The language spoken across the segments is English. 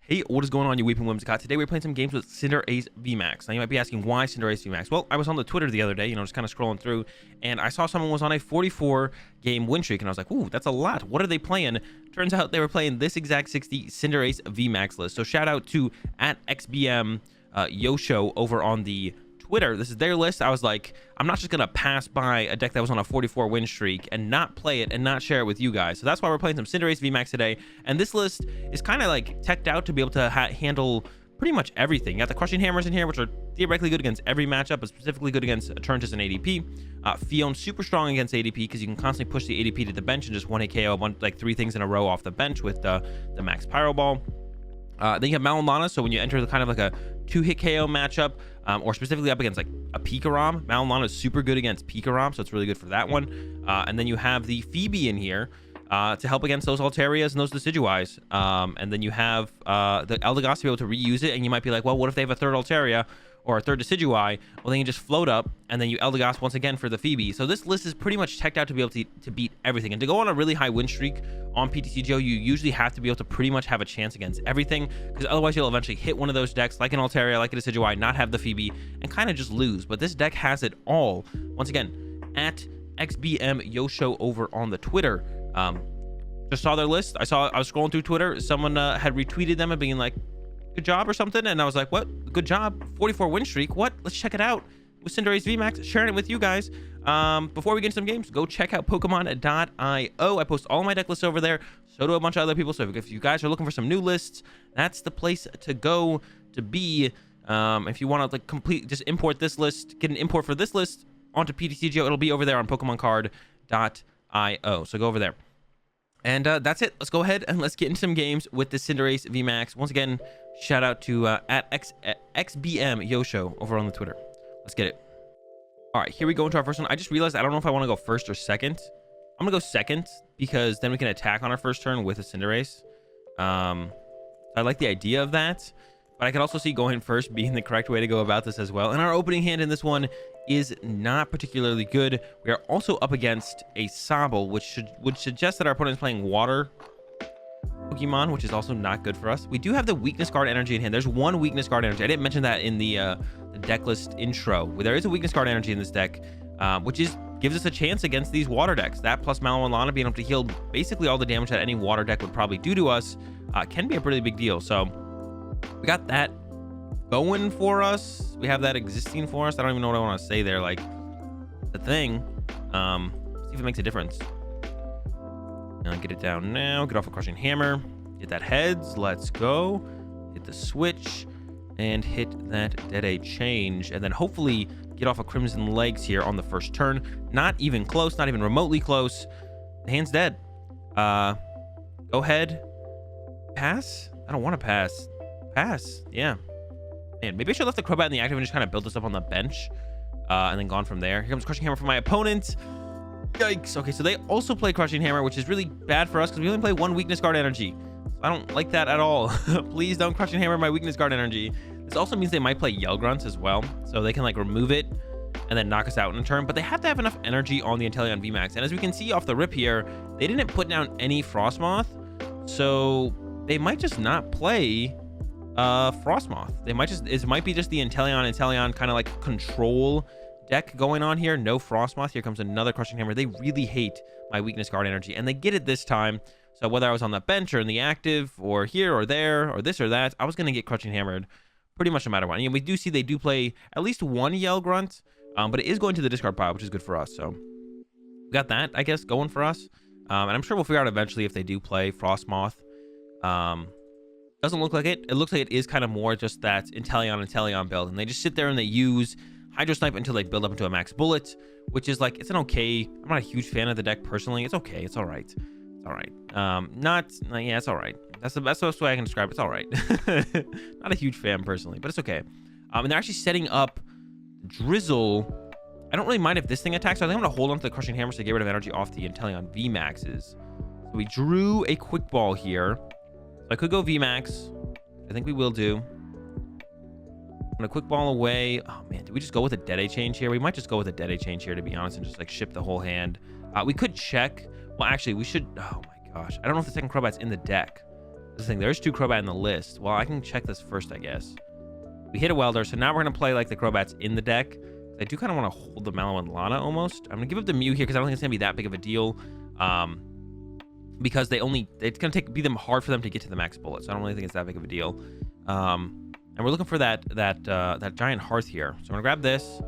Hey, what is going on, you weeping Whimsicott? Today we're playing some games with Cinderace VMAX. Now you might be asking, why Cinderace VMAX? Well, I was on the Twitter the other day, just kind of scrolling through, and I saw someone was on a 44 game win streak, and I was like, ooh, that's a lot. What are they playing? Turns out they were playing this exact 60 Cinderace VMAX list. So shout out to @XBM Yosho over on the Twitter. This is their list. I was like, I'm not just gonna pass by a deck that was on a 44 win streak and not play it and not share it with you guys. So that's why we're playing some Cinderace VMAX today. And this list is kind of like teched out to be able to handle pretty much everything. You got the Crushing Hammers in here, which are theoretically good against every matchup, but specifically good against Eternatus and ADP. Fion super strong against ADP because you can constantly push the ADP to the bench and just 1-hit KO like 3 things in a row off the bench with the Max Pyro Ball. Then you have Malolana, so when you enter the kind of like a 2-hit KO matchup, or specifically up against like a Pikarom, Malolana is super good against Pikarom, so it's really good for that one. And then you have the Phoebe in here to help against those Altarias and those Decidueyes. And then you have the Eldegoss to be able to reuse it, and you might be like, well, what if they have a third Altaria or a third Decidueye? Well, then you just float up, and then you Eldegoss once again for the Phoebe. So this list is pretty much teched out to be able to beat everything. And to go on a really high win streak on PTCGO, you usually have to be able to pretty much have a chance against everything, because otherwise you'll eventually hit one of those decks, like an Altaria, like a Decidueye, not have the Phoebe, and kind of just lose. But this deck has it all. Once again, @XBM Yosho over on the Twitter. Just saw their list. I was scrolling through Twitter. Someone had retweeted them and being like, good job or something, and I was like, what? Good job. 44 win streak. What? Let's check it out with Cinderace VMAX, sharing it with you guys. Before we get into some games, go check out Pokemon.io. I post all my deck lists over there, so do a bunch of other people. So if you guys are looking for some new lists, that's the place to go to be. If you want to like just import this list, get an import for this list onto PTCGO, it'll be over there on PokemonCard.io. So go over there. And that's it. Let's go ahead and let's get into some games with the Cinderace VMAX. Once again, shout out to @XBM Yosho over on the Twitter. Let's get it. All right, here we go into our first one. I just realized I don't know if I want to go first or second. I'm gonna go second because then we can attack on our first turn with a Cinderace. I like the idea of that, but I can also see going first being the correct way to go about this as well. And our opening hand in this one is not particularly good. We are also up against a Sobble, which would suggest that our opponent is playing water Pokemon, which is also not good for us. We do have the weakness guard energy in hand. There's one weakness guard energy. I didn't mention that in the deck list intro. There is a weakness guard energy in this deck, which gives us a chance against these water decks. That plus Malolana being able to heal basically all the damage that any water deck would probably do to us can be a pretty big deal. So we got that going for us. We have that existing for us. I don't even know what I want to say there. Like the thing. See if it makes a difference. Get it down now. Get off a Crushing Hammer. Hit that heads. Let's go. Hit the switch and hit that Dead Change, and then hopefully get off a Crimson Legs here on the first turn. Not even close. Not even remotely close. The hand's dead. Go ahead. Pass. I don't want to pass. Pass. Yeah. Man, maybe I should have left the Crobat in the active and just kind of build this up on the bench, and then gone from there. Here comes Crushing Hammer from my opponent. Yikes. Okay, so they also play Crushing Hammer, which is really bad for us because we only play one weakness guard energy. I don't like that at all. Please don't Crushing Hammer my weakness guard energy. This also means they might play Yell Grunts as well, so they can like remove it and then knock us out in a turn, but they have to have enough energy on the Inteleon VMAX. And as we can see off the rip here, they didn't put down any Frostmoth, so they might just not play Frostmoth. They might just, it might be just the Inteleon kind of like control deck going on here. No Frostmoth. Here comes another Crushing Hammer. They really hate my weakness guard energy, and they get it this time. So whether I was on the bench or in the active or here or there or this or that, I was going to get Crushing Hammered pretty much no matter what. And we do see they do play at least one Yell Grunt, but it is going to the discard pile, which is good for us. So we got that, I guess, going for us. And I'm sure we'll figure out eventually if they do play Frostmoth. Doesn't look like it. It looks like it is kind of more just that Inteleon build, and they just sit there and they use Hydro Snipe until they build up into a max bullet, which is like, it's an okay. I'm not a huge fan of the deck personally. It's okay. It's all right. It's all right. Yeah, it's all right. That's the best way I can describe it. It's all right. Not a huge fan personally, but it's okay. And they're actually setting up Drizzle. I don't really mind if this thing attacks, so I think I'm going to hold on to the Crushing Hammers to get rid of energy off the Inteleon VMAXs. So we drew a Quick Ball here. So I could go VMAX. I think we will do. I'm gonna Quick Ball away. Oh man, did we just go with a Dead Change here? We might just go with a Dead Change here, to be honest, and just like ship the whole hand. We could check. Well, actually, we should. Oh my gosh, I don't know if the second Crobat's in the deck. This thing, there's 2 Crobat in the list. Well, I can check this first, I guess. We hit a Welder, so now we're going to play like the Crobats in the deck. I do kind of want to hold the Mallow and Lana almost. I'm going to give up the Mew here because I don't think it's going to be that big of a deal. Because it's going to be hard for them to get to the max bullet. So I don't really think it's that big of a deal. And we're looking for that giant Hearth here. So I'm going to grab this.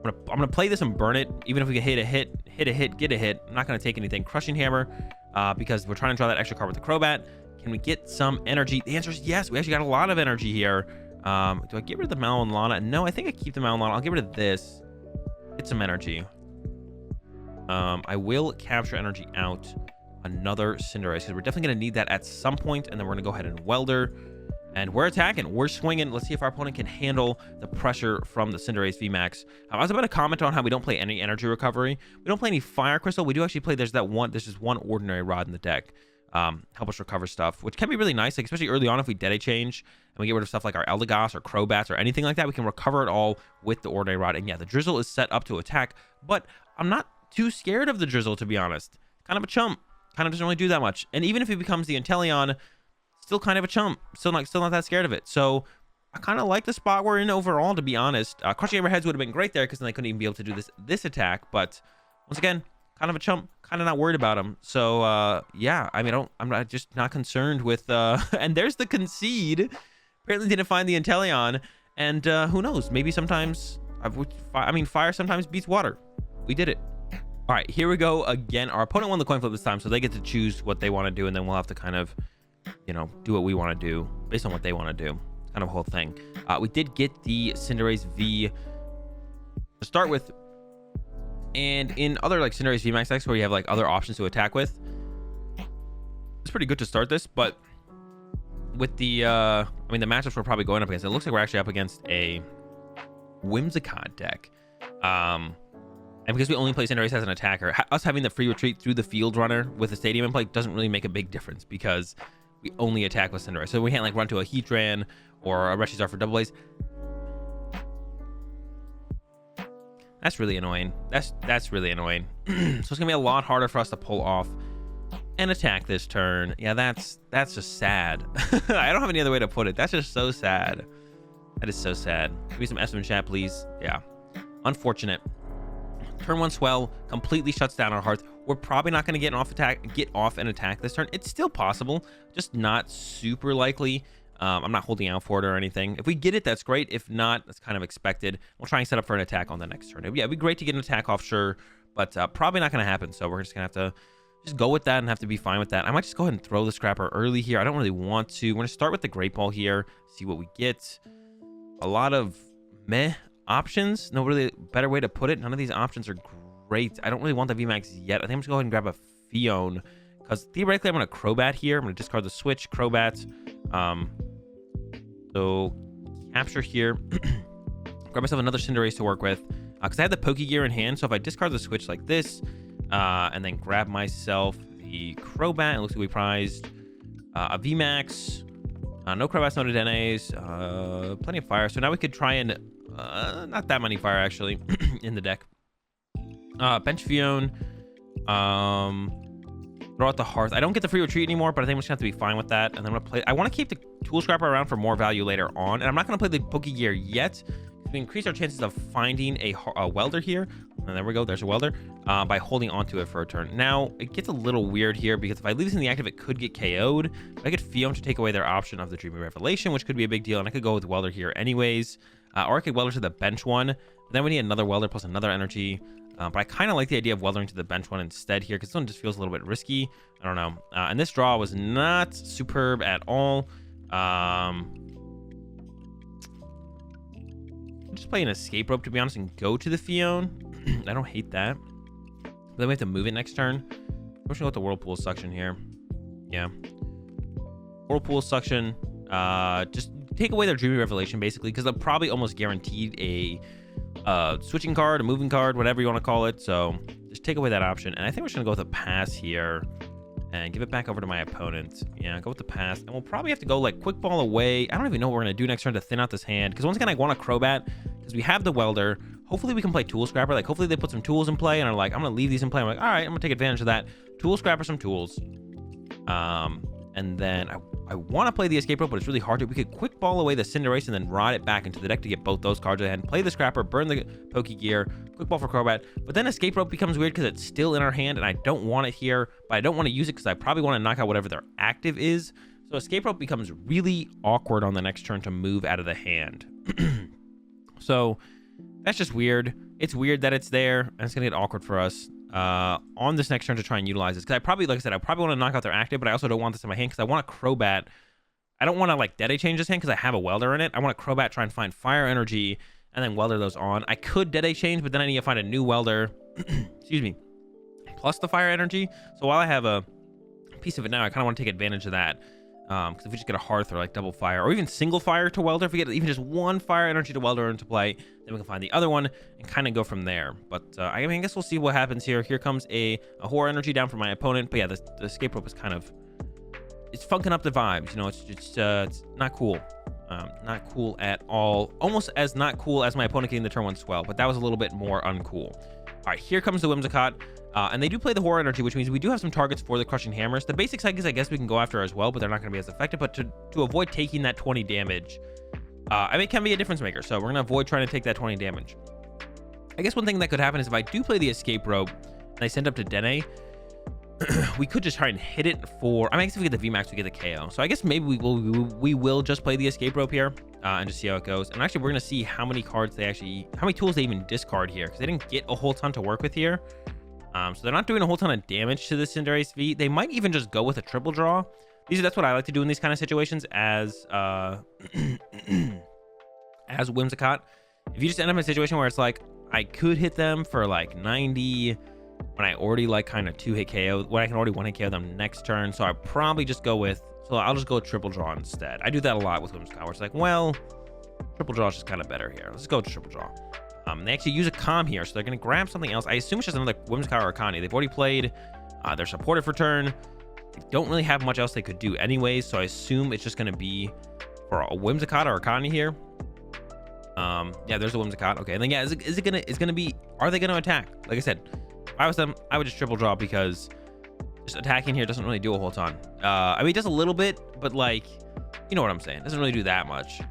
I'm going to play this and burn it. Even if we can hit a hit, get a hit. I'm not going to take anything. Crushing Hammer, because we're trying to draw that extra card with the Crobat. Can we get some energy? The answer is yes. We actually got a lot of energy here. Do I get rid of the Mallow and Lana? No, I think I keep the Mallow and Lana. I'll get rid of this. Get some energy. I will capture energy out another Cinderace because we're definitely going to need that at some point, and then we're going to go ahead and Welder. And we're attacking. We're swinging. Let's see if our opponent can handle the pressure from the Cinderace VMAX. I was about to comment on how we don't play any energy recovery. We don't play any Fire Crystal. We do actually play, there's just one Ordinary Rod in the deck. Help us recover stuff, which can be really nice, like especially early on if we Dede Change and we get rid of stuff like our Eldegoss or Crobats or anything like that. We can recover it all with the Ordinary Rod. And yeah, the Drizzle is set up to attack, but I'm not too scared of the Drizzle, to be honest. Kind of a chump. Kind of doesn't really do that much. And even if he becomes the Inteleon, still kind of a chump. Still not that scared of it. So I kind of like the spot we're in overall, to be honest. Crushing Hammerheads would have been great there because then they couldn't even be able to do this attack. But once again, kind of a chump. Kind of not worried about him. So yeah, I mean, I'm just not concerned with. And there's the concede. Apparently didn't find the Inteleon. And who knows? Maybe sometimes. Fire sometimes beats water. We did it. All right, here we go again. Our opponent won the coin flip this time, so they get to choose what they want to do, and then we'll have to kind of, do what we want to do based on what they want to do. Kind of a whole thing. We did get the Cinderace V to start with, and in other like Cinderace VMAX decks where you have like other options to attack with, it's pretty good to start this. But with the, the matchups we're probably going up against, it looks like we're actually up against a Whimsicott deck. And because we only play Cinderace as an attacker, us having the free retreat through the field runner with the stadium in play doesn't really make a big difference because we only attack with Cinderace. So we can't like run to a Heatran or a Reshizar for double A's. That's really annoying. That's really annoying. So it's gonna be a lot harder for us to pull off an attack this turn. Yeah, that's just sad. I don't have any other way to put it. That's just so sad. That is so sad. Give me some S in chat, please. Yeah, unfortunate. Turn 1 Swell completely shuts down our Hearth. We're probably not going to get off an attack this turn. It's still possible, just not super likely. I'm not holding out for it or anything. If we get it, that's great. If not, that's kind of expected. We'll try and set up for an attack on the next turn. Yeah, it'd be great to get an attack off, sure, but probably not going to happen. So we're just going to have to just go with that and have to be fine with that. I might just go ahead and throw the Scrapper early here. I don't really want to. We're going to start with the Great Ball here, see what we get. A lot of meh options. No really better way to put it. None of these options are great. I don't really want the VMAX yet. I think I'm just going to go ahead and grab a Fion because theoretically I'm going to Crobat here. I'm going to discard the switch, Crobat. So capture here. Grab myself another Cinderace to work with because I had the Pokegear in hand. So if I discard the switch like this and then grab myself the Crobat, it looks like we prized a VMAX. No Crobats, no Dedenes, plenty of fire. So now we could try and not that many fire actually in the deck. Bench Fion, throw out the Hearth. I don't get the free retreat anymore, but I think I'm just gonna have to be fine with that. And then I'm gonna play. I want to keep the Tool Scrapper around for more value later on, and I'm not gonna play the Pokegear yet. We increase our chances of finding a Welder here. And there we go. There's a Welder by holding onto it for a turn. Now it gets a little weird here because if I leave this in the active, it could get KO'd. I could Fion to take away their option of the Dreamy Revelation, which could be a big deal, and I could go with Welder here anyways. Or I could Welder to the bench one. But then we need another Welder plus another energy. But I kind of like the idea of Weldering to the bench one instead here because this one just feels a little bit risky. I don't know. And this draw was not superb at all. Just play an Escape Rope, to be honest, and go to the Fion. I don't hate that. But then we have to move it next turn. I'm just going to go with the Whirlpool Suction here. Yeah. Whirlpool Suction. Just take away their Dreamy Revelation, basically, because they're probably almost guaranteed a switching card, a moving card, whatever you want to call it. So just take away that option. And I think we're just going to go with a pass here and give it back over to my opponent. Yeah, go with the pass. And we'll probably have to go like Quick Ball away. I don't even know what we're going to do next turn to thin out this hand. Because once again, I want a Crobat because we have the Welder. Hopefully we can play Tool Scrapper. Like hopefully they put some tools in play and are like, I'm going to leave these in play. I'm like, all right, I'm going to take advantage of that. Tool Scrapper some tools. And then I want to play the Escape Rope, but it's really hard to. We could quick ball away the Cinderace and then rod it back into the deck to get both those cards ahead. Play the Scrapper, burn the Pokegear, quick ball for Crobat. But then Escape Rope becomes weird because it's still in our hand, and I don't want it here, but I don't want to use it because I probably want to knock out whatever their active is. So Escape Rope becomes really awkward on the next turn to move out of the hand. So that's just weird. It's weird that it's there, and it's going to get awkward for us on this next turn to try and utilize this. Because I probably, like I said, I probably want to knock out their active, but I also don't want this in my hand because I want a Crobat. I don't want to, like, Dede change this hand because I have a Welder in it. I want a Crobat, try and find Fire Energy, and then Welder those on. I could Dede change, but then I need to find a new Welder, excuse me, plus the Fire Energy. So while I have a piece of it now, I kind of want to take advantage of that. Because if we just get a Hearth or like double fire or even single fire to Welder, if we get even just one fire energy to Welder into play, then we can find the other one and kind of go from there. But I mean, I guess we'll see what happens here. Here comes a Horror Energy down from my opponent. But yeah, the Escape Rope is kind of, it's funking up the vibes. You know, it's not cool. Not cool at all. Almost as not cool as my opponent getting the turn 1 Swell, but that was a little bit more uncool. All right, here comes the Whimsicott. And they do play the Horror Energy, which means we do have some targets for the Crushing Hammers. The basic psychics, I guess we can go after as well, but they're not going to be as effective. But to avoid taking that 20 damage, I mean, it can be a difference maker. So we're going to avoid trying to take that 20 damage. I guess one thing that could happen is if I do play the Escape Rope and I send up to Dene, we could just try and hit it for... I mean, I guess if we get the VMAX, we get the KO. So I guess maybe we will just play the Escape Rope here and just see how it goes. And actually, we're going to see how many cards they actually... How many tools they even discard here, because they didn't get a whole ton to work with here. So they're not doing a whole ton of damage to the Cinderace V. They might even just go with a triple draw. That's what I like to do in these kind of situations as Whimsicott. If you just end up in a situation where it's like, I could hit them for like 90 when I already like kind of 2-hit KO, when I can already 1-hit KO them next turn. So I probably just go with, so I'll just go with triple draw instead. I do that a lot with Whimsicott, where it's like, well, triple draw is just kind of better here. Let's go with triple draw. They actually use a Calm here, so they're going to grab something else. I assume it's just another Whimsicott or Akani. They've already played. They're supported for turn. They don't really have much else they could do anyways, so I assume it's just going to be for a Whimsicott or Akani here. Yeah, there's a Whimsicott. Okay, and then yeah, it's gonna be, are they going to attack? Like I said, if I was them, I would just triple draw because just attacking here doesn't really do a whole ton. I mean, it does a little bit, but like, you know what I'm saying. It doesn't really do that much.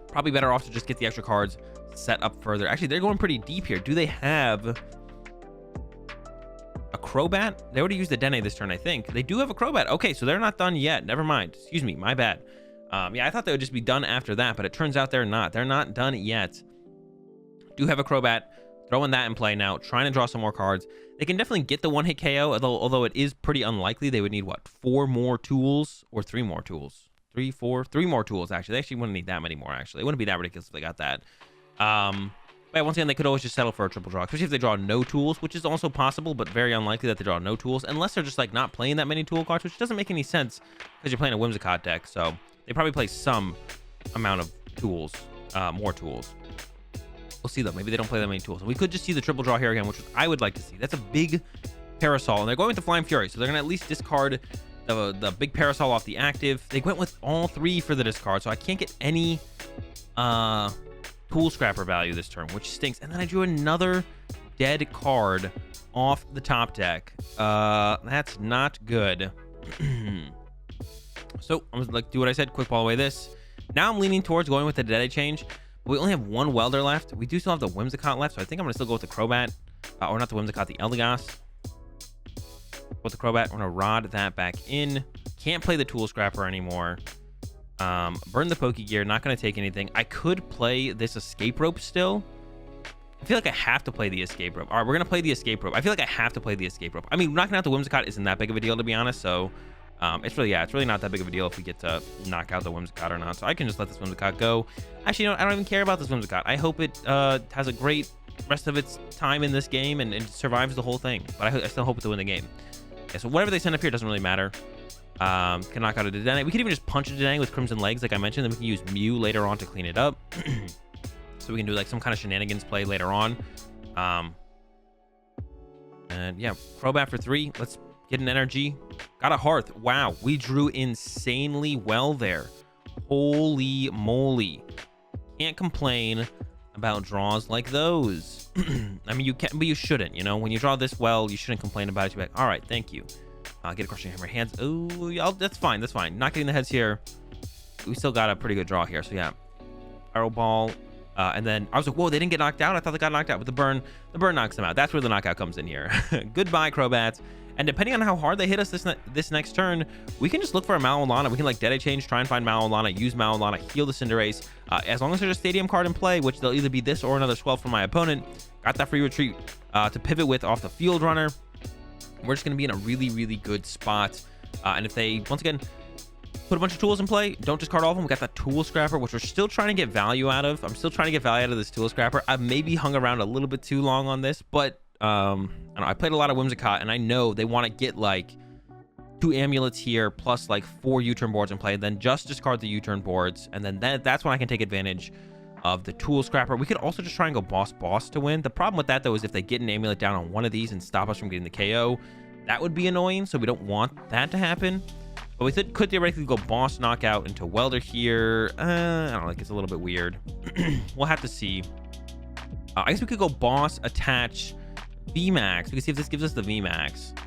Probably better off to just get the extra cards set up further. Actually, they're going pretty deep here. Do they have a Crobat? They already used the Dene this turn, I think. They do have a Crobat. Okay, so they're not done yet. Never mind. Excuse me, my bad. Yeah, I thought they would just be done after that, but it turns out they're not. They're not done yet. Do have a Crobat. Throwing that in play now. Trying to draw some more cards. They can definitely get the 1-hit KO, although it is pretty unlikely. They would need, what, 4 more tools? Or 3 more tools? 3 more tools, actually. They actually wouldn't need that many more, actually. It wouldn't be that ridiculous if they got that. But once again, they could always just settle for a triple draw, especially if they draw no tools, which is also possible, but very unlikely that they draw no tools, unless they're just like not playing that many tool cards, which doesn't make any sense because you're playing a Whimsicott deck. So they probably play some amount of tools, more tools. We'll see though. Maybe they don't play that many tools. We could just see the triple draw here again, which I would like to see. That's a big Parasol, and they're going with the Flying Fury, so they're gonna at least discard the big Parasol off the active. They went with all 3 for the discard, so I can't get any Tool Scrapper value this turn, which stinks. And then I drew another dead card off the top deck. That's not good. So I'm gonna do what I said, quick ball away this. Now I'm leaning towards going with the Dede change. We only have 1 Welder left. We do still have the Whimsicott left, so I think I'm gonna still go with the Crobat, or not the Whimsicott, the Eldegoss. With the Crobat, we're gonna rod that back in. Can't play the Tool Scrapper anymore. Burn the Pokegear, not going to take anything. I could play this Escape Rope still. I feel like I have to play the Escape Rope. All right, we're going to play the Escape Rope. I feel like I have to play the Escape Rope. I mean, knocking out the Whimsicott isn't that big of a deal, to be honest. So, it's really not that big of a deal if we get to knock out the Whimsicott or not. So I can just let this Whimsicott go. Actually, you know, I don't even care about this Whimsicott. I hope it has a great rest of its time in this game and survives the whole thing. But I still hope to win the game. Okay, so whatever they send up here doesn't really matter. Can knock out a Dene. We could even just punch a Dene with Crimson Legs, like I mentioned. Then we can use Mew later on to clean it up. So we can do like some kind of shenanigans play later on. And yeah, Crobat for 3. Let's get an energy. Got a Hearth. Wow, we drew insanely well there. Holy moly. Can't complain about draws like those. I mean, you can, but you shouldn't. You know, when you draw this well, you shouldn't complain about it. You're like, all right, thank you. Get a crushing hammer hands. Oh, that's fine. That's fine. Not getting the heads here. We still got a pretty good draw here. So yeah, arrow ball. And then I was like, whoa, they didn't get knocked out. I thought they got knocked out, but the burn knocks them out. That's where the knockout comes in here. Goodbye, Crobats. And depending on how hard they hit us this next turn, we can just look for a Malolana. We can like Dead Change, try and find Malolana, use Malolana, heal the Cinderace. As long as there's a Stadium card in play, which they'll either be this or another Swell from my opponent. Got that free retreat to pivot with off the Field Runner. We're just going to be in a really, really good spot. And if they, once again, put a bunch of tools in play, don't discard all of them. We got that Tool Scrapper, which we're still trying to get value out of. I'm still trying to get value out of this Tool Scrapper. I've maybe hung around a little bit too long on this, but I don't know, I played a lot of Whimsicott, and I know they want to get like 2 amulets here plus like 4 U-turn boards in play, then just discard the U-turn boards, and then that's when I can take advantage of the Tool Scrapper. We could also just try and go boss to win. The problem with that though is if they get an amulet down on one of these and stop us from getting the KO, that would be annoying, so we don't want that to happen. But we could theoretically go boss knockout into Welder here. I don't know, like it's a little bit weird. We'll have to see. I guess we could go boss, attach VMAX. We can see if this gives us the VMAX.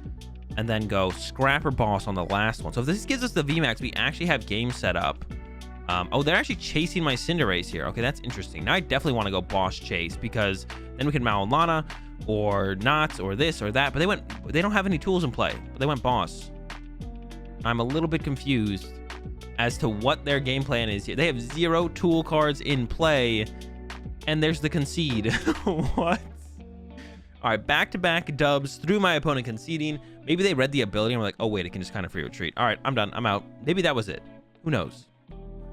And then go Scrapper boss on the last one. So if this gives us the VMAX, we actually have game set up. Oh, they're actually chasing my Cinderace here. Okay, that's interesting. Now I definitely want to go boss chase because then we can Malolana or not or this or that. But they don't have any tools in play. But they went boss. I'm a little bit confused as to what their game plan is here. They have 0 tool cards in play, and there's the concede. What? All right, back-to-back dubs through my opponent conceding. Maybe they read the ability and were like, oh, wait, it can just kind of free retreat. All right, I'm done. I'm out. Maybe that was it. Who knows?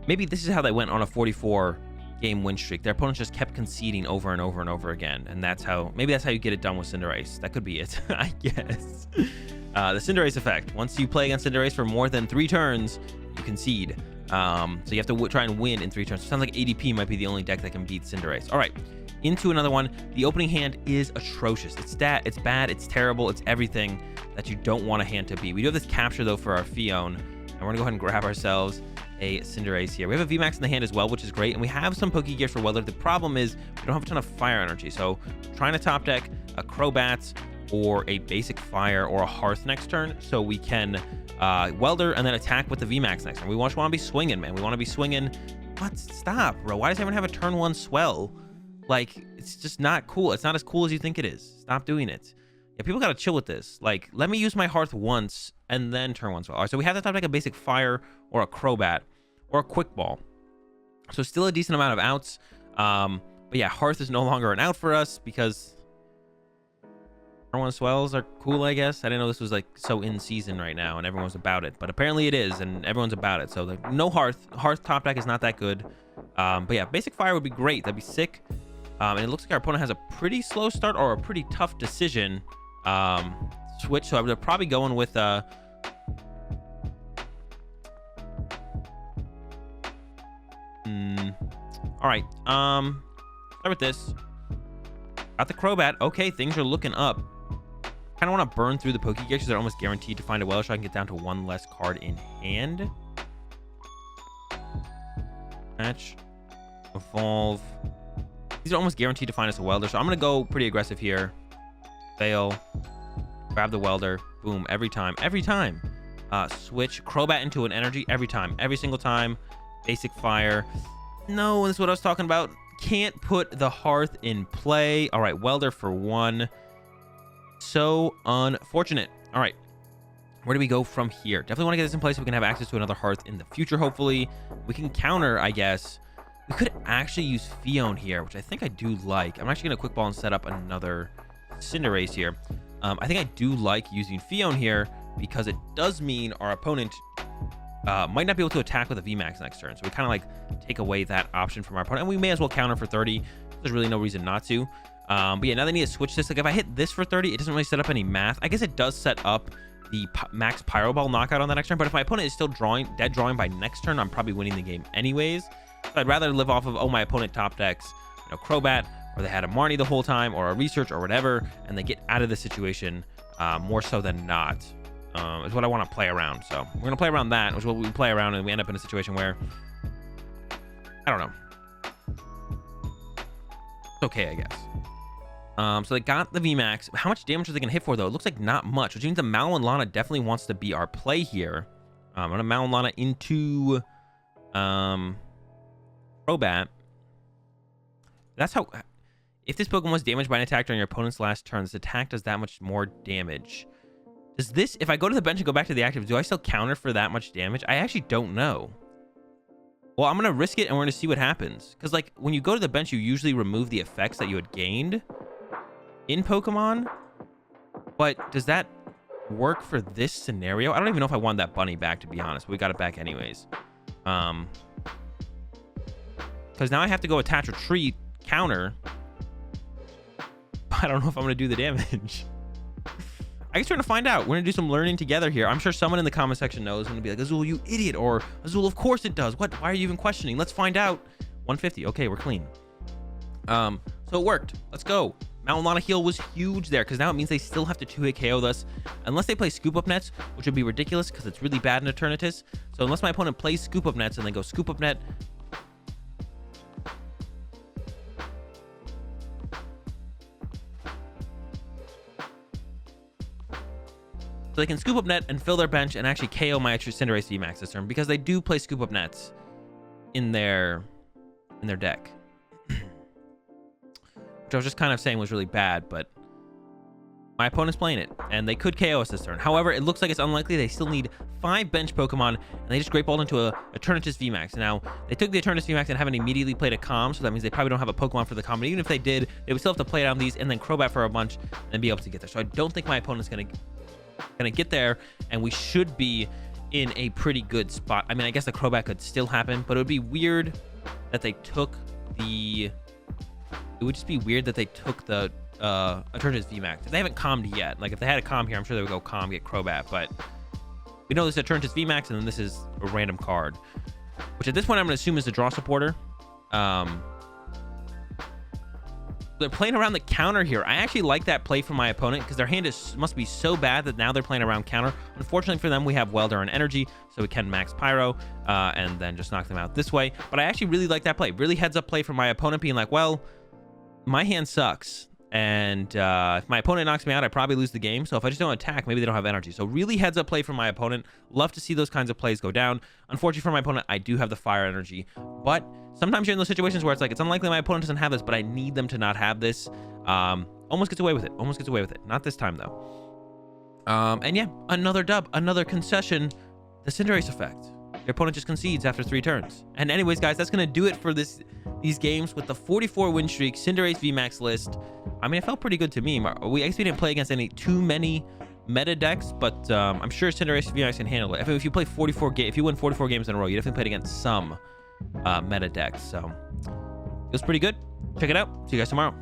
Maybe this is how they went on a 44-game win streak. Their opponents just kept conceding over and over and over again, and maybe that's how you get it done with Cinderace. That could be it, I guess. The Cinderace effect. Once you play against Cinderace for more than 3 turns, you concede. So you have to try and win in 3 turns. It sounds like ADP might be the only deck that can beat Cinderace. All right, into another one. The opening hand is atrocious. It's bad, it's terrible, it's everything that you don't want a hand to be. We do have this capture, though, for our Fion, and we're going to go ahead and grab ourselves a Cinderace here. We have a VMAX in the hand as well, which is great, and we have some Poke Gears for Weather. The problem is we don't have a ton of fire energy, so trying to top deck a Crobats or a basic fire or a Hearth next turn so we can Welder and then attack with the VMAX next turn. We just want to be swinging, man. We want to be swinging. What? Stop, bro. Why does everyone have a turn 1 swell? Like, it's just not cool. It's not as cool as you think it is. Stop doing it. Yeah, people got to chill with this. Like, let me use my Hearth once and then turn 1 swell. All right, so we have to top deck a basic fire or a Crobat or a Quick Ball. So still a decent amount of outs. But yeah, Hearth is no longer an out for us because turn 1 swells are cool, I guess. I didn't know this was like so in season right now and everyone's about it, but apparently it is, and everyone's about it. So like, no Hearth top deck is not that good. But yeah, basic fire would be great. That'd be sick. And it looks like our opponent has a pretty slow start or a pretty tough decision switch. So I'm probably going with all right, start with this. Got the Crobat. Okay, things are looking up. Kind of want to burn through the Poke Gears because they're almost guaranteed to find a Welder, so I can get down to 1 less card in hand. Match. Evolve. These are almost guaranteed to find us a Welder, so I'm going to go pretty aggressive here. Fail. Grab the Welder. Boom. Every time. Every time. Switch. Crobat into an energy. Every time. Every single time. Basic fire. No, this is what I was talking about. Can't put the Hearth in play. All right, Welder for 1. So unfortunate. All right, where do we go from here? Definitely want to get this in place so we can have access to another Hearth in the future. Hopefully we can counter, I guess. We could actually use Fion here, which I think I do like. I'm actually gonna Quick Ball and set up another Cinderace here. I think I do like using Fion here because it does mean our opponent might not be able to attack with a VMAX next turn. So we kind of like take away that option from our opponent, and we may as well counter for 30. There's really no reason not to. But yeah, now they need to switch this. Like if I hit this for 30, it doesn't really set up any math. I guess it does set up the max Pyro Ball knockout on the next turn, but if my opponent is still dead drawing by next turn, I'm probably winning the game anyways. So I'd rather live off of, oh, my opponent top decks, you know, Crobat, or they had a Marnie the whole time, or a Research, or whatever, and they get out of the situation more so than not, is what I want to play around. So we're going to play around that, which is what we play around, and we end up in a situation where, I don't know. It's okay, I guess. So they got the VMAX. How much damage are they gonna hit for though? It looks like not much, which means the Mal and Lana definitely wants to be our play here. I'm gonna Mal and Lana into Crobat. That's how. If this Pokemon was damaged by an attack during your opponent's last turn, this attack does that much more damage. Does this, if I go to the bench and go back to the active, do I still counter for that much damage? I actually don't know. Well, I'm going to risk it and we're going to see what happens. Because, like, when you go to the bench, you usually remove the effects that you had gained in Pokemon. But does that work for this scenario? I don't even know if I want that bunny back, to be honest. But we got it back anyways. Because now I have to go attach or treat, counter. I don't know if I'm going to do the damage. I guess we're going to find out. We're going to do some learning together here. I'm sure someone in the comment section knows. Going to be like, Azul, you idiot. Or, Azul, of course it does. What? Why are you even questioning? Let's find out. 150. Okay, we're clean. So it worked. Let's go. Mount Lana heal was huge there because now it means they still have to 2-hit KO us. Unless they play Scoop Up Nets, which would be ridiculous because it's really bad in Eternatus. So unless my opponent plays Scoop Up Nets and then go Scoop Up Net, so they can Scoop Up Net and fill their bench and actually KO my Cinderace VMAX this turn because they do play Scoop Up Nets in their deck. Which I was just kind of saying was really bad, but my opponent's playing it and they could KO us this turn. However, it looks like it's unlikely. They still need 5 bench Pokemon and they just Great Balled into a Eternatus VMAX. Now, they took the Eternatus VMAX and haven't immediately played a Calm, so that means they probably don't have a Pokemon for the Calm. But even if they did, they would still have to play down these and then Crobat for a bunch and be able to get there. So I don't think my opponent's gonna get there, and we should be in a pretty good spot. I mean, I guess the Crobat could still happen, but it would be weird that they took the... It would just be weird that they took the Eternatus VMAX. If they haven't calmed yet, like if they had a calm here, I'm sure they would go calm, get Crobat, but we know this is Eternatus VMAX, and then this is a random card, which at this point I'm going to assume is the draw supporter. They're playing around the counter here. I actually like that play from my opponent because their hand must be so bad that now they're playing around counter. Unfortunately for them, we have Welder and Energy, so we can max Pyro and then just knock them out this way. But I actually really like that play. Really heads up play from my opponent being like, well, my hand sucks. And if my opponent knocks me out, I probably lose the game. So if I just don't attack, maybe they don't have energy. So really heads up play from my opponent. Love to see those kinds of plays go down. Unfortunately for my opponent, I do have the fire energy. But sometimes you're in those situations where it's like, it's unlikely my opponent doesn't have this, but I need them to not have this. Almost gets away with it. Almost gets away with it. Not this time, though. And yeah, another dub. Another concession. The Cinderace effect. Your opponent just concedes after 3 turns. And anyways, guys, that's going to do it for these games with the 44 win streak, Cinderace VMAX list. I mean, it felt pretty good to me. We didn't play against too many meta decks, but I'm sure Cinderace VMAX can handle it. If you play 44 games, if you win 44 games in a row, you definitely played against some meta decks. So it was pretty good. Check it out. See you guys tomorrow.